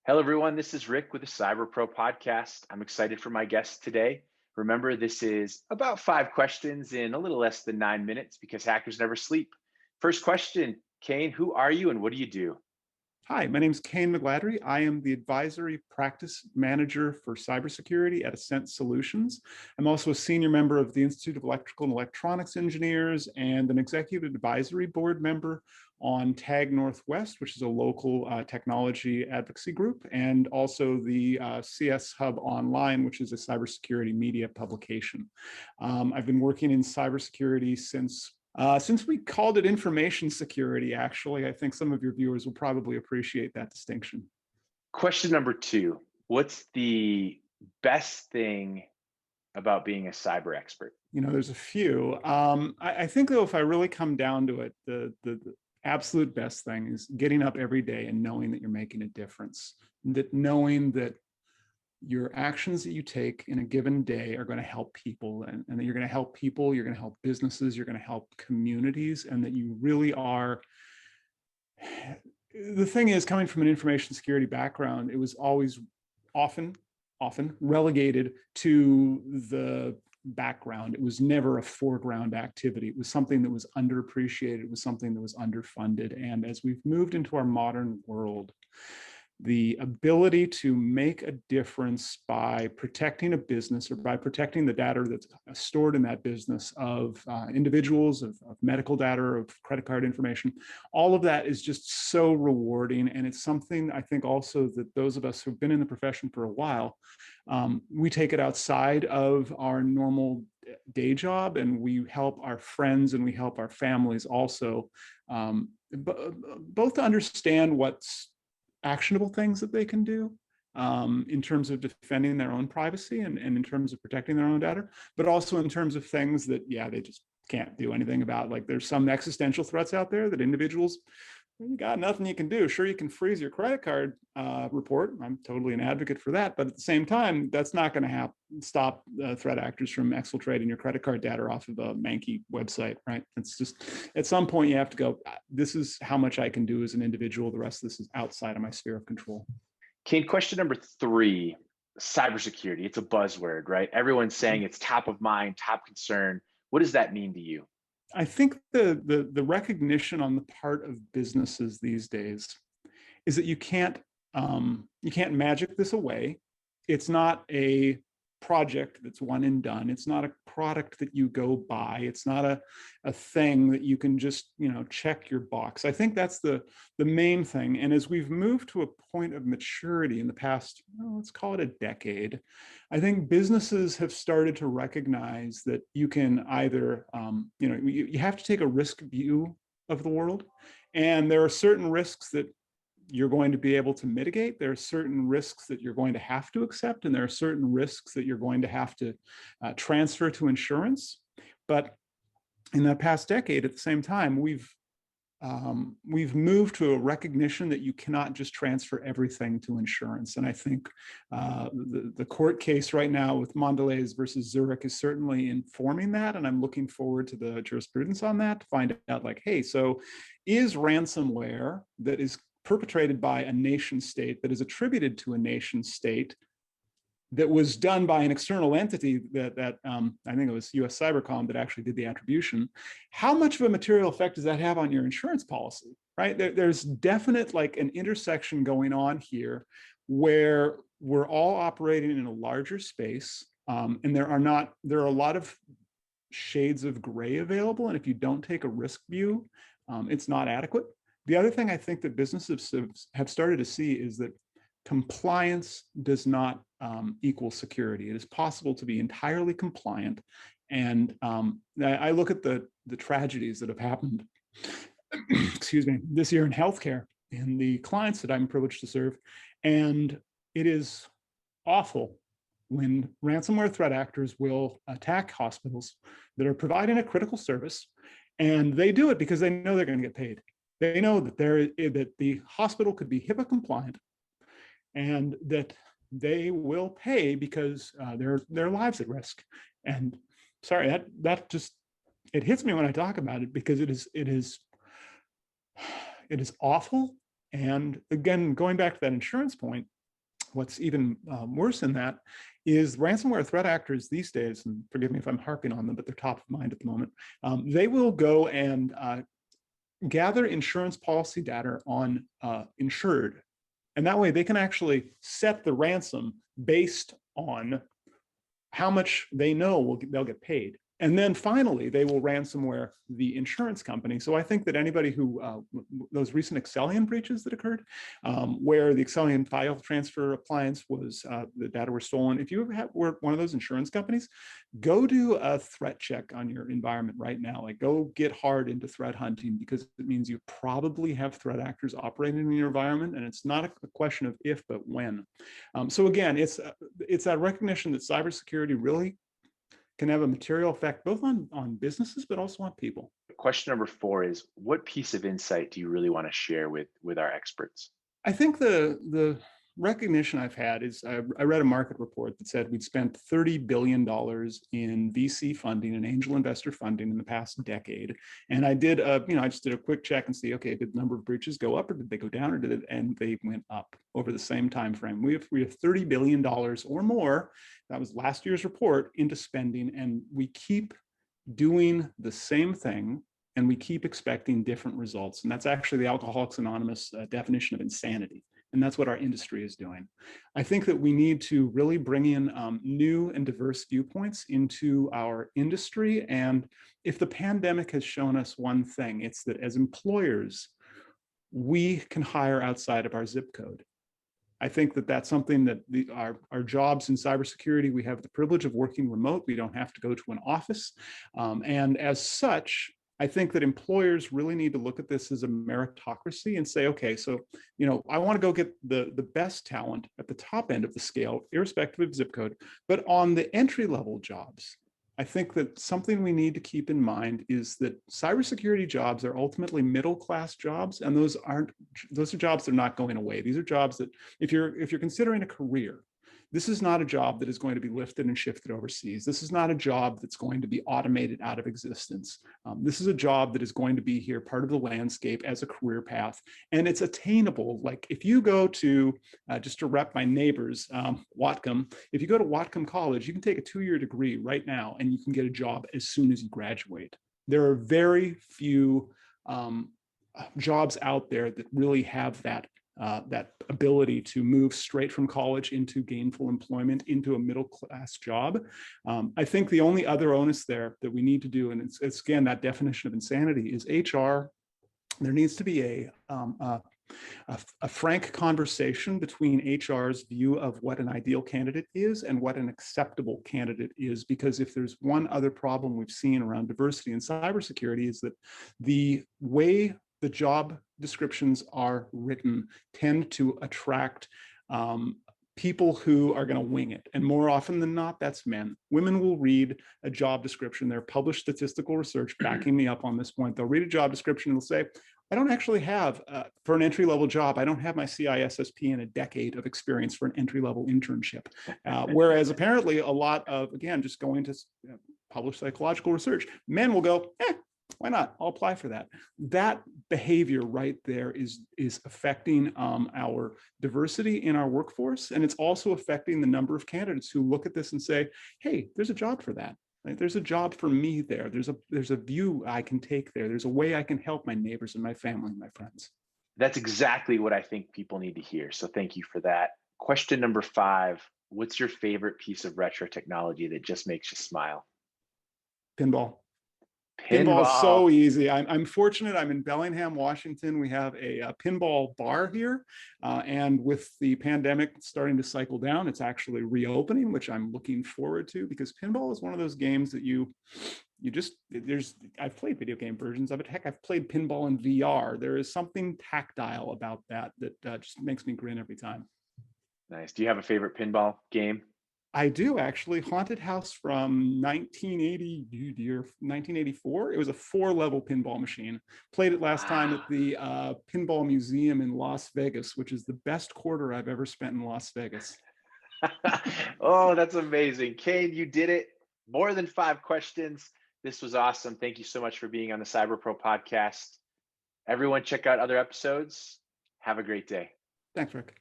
Hello, everyone. This is Rick with the Cyber Pro podcast. I'm excited for my guest today. Remember, this is about 5 questions in a little less than 9 minutes because hackers never sleep. First question, Kayne, who are you and what do you do? Hi, my name is Kayne McGladrey. I am the advisory practice manager for cybersecurity at Ascent Solutions. I'm also a senior member of the Institute of Electrical and Electronics Engineers and an executive advisory board member on TAG Northwest, which is a local technology advocacy group, and also the CS Hub Online, which is a cybersecurity media publication. I've been working in cybersecurity since we called it information security. Actually, I think some of your viewers will probably appreciate that distinction. Question number two, what's the best thing about being a cyber expert? There's a few. I think, though, if I really come down to it, the absolute best thing is getting up every day and knowing that you're making a difference, knowing that your actions that you take in a given day are going to help people, and that you're going to help people, you're going to help businesses, you're going to help communities, and that you really are. The thing is, coming from an information security background, it was always often relegated to the background. It was never a foreground activity. It was something that was underappreciated. It was something that was underfunded. And as we've moved into our modern world, the ability to make a difference by protecting a business or by protecting the data that's stored in that business of individuals, of medical data, of credit card information, all of that is just so rewarding. And it's something I think also that those of us who've been in the profession for a while, we take it outside of our normal day job, and we help our friends and we help our families also, both to understand what's actionable things that they can do in terms of defending their own privacy and in terms of protecting their own data, but also in terms of things that, they just can't do anything about. Like, there's some existential threats out there that individuals, you got nothing you can do. Sure, you can freeze your credit card report. I'm totally an advocate for that. But at the same time, that's not going to stop threat actors from exfiltrating your credit card data off of a manky website, right? It's just, at some point, you have to go, this is how much I can do as an individual. The rest of this is outside of my sphere of control. Kayne, question number three, cybersecurity. It's a buzzword, right? Everyone's saying it's top of mind, top concern. What does that mean to you? I think the recognition on the part of businesses these days is that you can't magic this away. It's not a project that's one and done. It's not a product that you go buy. It's not a thing that you can just check your box. I think that's the main thing. And as we've moved to a point of maturity in the past, let's call it a decade, I think businesses have started to recognize that you can either you have to take a risk view of the world, and there are certain risks that you're going to be able to mitigate. There are certain risks that you're going to have to accept, and there are certain risks that you're going to have to transfer to insurance. But in that past decade, at the same time, we've moved to a recognition that you cannot just transfer everything to insurance. And I think the court case right now with Mondelez versus Zurich is certainly informing that. And I'm looking forward to the jurisprudence on that to find out, like, hey, so is ransomware that is perpetrated by a nation state, that is attributed to a nation state, that was done by an external entity that I think it was US Cybercom that actually did the attribution, how much of a material effect does that have on your insurance policy, right? There's definite, like, an intersection going on here where we're all operating in a larger space, and there are a lot of shades of gray available, and if you don't take a risk view, it's not adequate. The other thing I think that businesses have started to see is that compliance does not equal security. It is possible to be entirely compliant. And I look at the tragedies that have happened, excuse me, this year in healthcare and the clients that I'm privileged to serve. And it is awful when ransomware threat actors will attack hospitals that are providing a critical service, and they do it because they know they're going to get paid. They know that that the hospital could be HIPAA compliant, and that they will pay because their lives at risk. And sorry, that just, it hits me when I talk about it, because it is awful, And again, going back to that insurance point, what's even worse than that is ransomware threat actors these days, and forgive me if I'm harping on them, but they're top of mind at the moment. They will go and gather insurance policy data on insured. And that way they can actually set the ransom based on how much they know they'll get paid. And then finally, they will ransomware the insurance company. So I think that anybody who, those recent Excellion breaches that occurred, where the Excellion file transfer appliance was, the data were stolen. If you were one of those insurance companies, go do a threat check on your environment right now. Like, go get hard into threat hunting, because it means you probably have threat actors operating in your environment. And it's not a question of if, but when. So again, it's that recognition that cybersecurity really can have a material effect both on businesses, but also on people. Question number 4 is, what piece of insight do you really want to share with our experts? I think the recognition I've had is I read a market report that said we'd spent $30 billion in VC funding and angel investor funding in the past decade. And I did, I just did a quick check and see, okay, did the number of breaches go up or did they go down, or did it? And they went up over the same time frame. We have $30 billion or more. That was last year's report, into spending, and we keep doing the same thing and we keep expecting different results. And that's actually the Alcoholics Anonymous definition of insanity. And that's what our industry is doing. I think that we need to really bring in new and diverse viewpoints into our industry. And if the pandemic has shown us one thing, it's that as employers, we can hire outside of our zip code. I think that that's something that our jobs in cybersecurity, we have the privilege of working remote. We don't have to go to an office. And as such, I think that employers really need to look at this as a meritocracy and say, okay, so, I want to go get the best talent at the top end of the scale, irrespective of zip code, but on the entry-level jobs, I think that something we need to keep in mind is that cybersecurity jobs are ultimately middle-class jobs, and those are jobs that are not going away. These are jobs that, if you're considering a career, this is not a job that is going to be lifted and shifted overseas. This is not a job that's going to be automated out of existence. This is a job that is going to be here, part of the landscape as a career path. And it's attainable. Like, if you go to, just to rep my neighbors, Whatcom, if you go to Whatcom College, you can take a 2-year degree right now and you can get a job as soon as you graduate. There are very few jobs out there that really have that ability to move straight from college into gainful employment, into a middle-class job. I think the only other onus there that we need to do, and it's again, that definition of insanity, is HR. There needs to be a frank conversation between HR's view of what an ideal candidate is and what an acceptable candidate is. Because if there's one other problem we've seen around diversity in cybersecurity, is that the way the job descriptions are written tend to attract people who are going to wing it. And more often than not, that's men. Women will read a job description. There are published statistical research backing me up on this point. They'll read a job description and they'll say, I don't actually have, for an entry-level job, I don't have my CISSP and a decade of experience for an entry-level internship. Whereas apparently a lot of, again, just going to published psychological research, men will go, why not? I'll apply for that. That behavior right there is affecting our diversity in our workforce. And it's also affecting the number of candidates who look at this and say, hey, there's a job for that. Right? There's a job for me there. There's a view I can take there. There's a way I can help my neighbors and my family and my friends. That's exactly what I think people need to hear. So thank you for that. Question number 5, what's your favorite piece of retro technology that just makes you smile? Pinball. Pinball Pinball is so easy. I'm fortunate. I'm in Bellingham, Washington. We have a pinball bar here. And with the pandemic starting to cycle down, it's actually reopening, which I'm looking forward to, because pinball is one of those games that I've played video game versions of it. Heck, I've played pinball in VR. There is something tactile about that just makes me grin every time. Nice. Do you have a favorite pinball game? I do, actually. Haunted House from 1984. It was a 4-level pinball machine. Played it last time at the Pinball Museum in Las Vegas, which is the best quarter I've ever spent in Las Vegas. Oh, that's amazing. Kayne, you did it. More than 5 questions. This was awesome. Thank you so much for being on the Cyber Pro podcast. Everyone, check out other episodes. Have a great day. Thanks, Rick.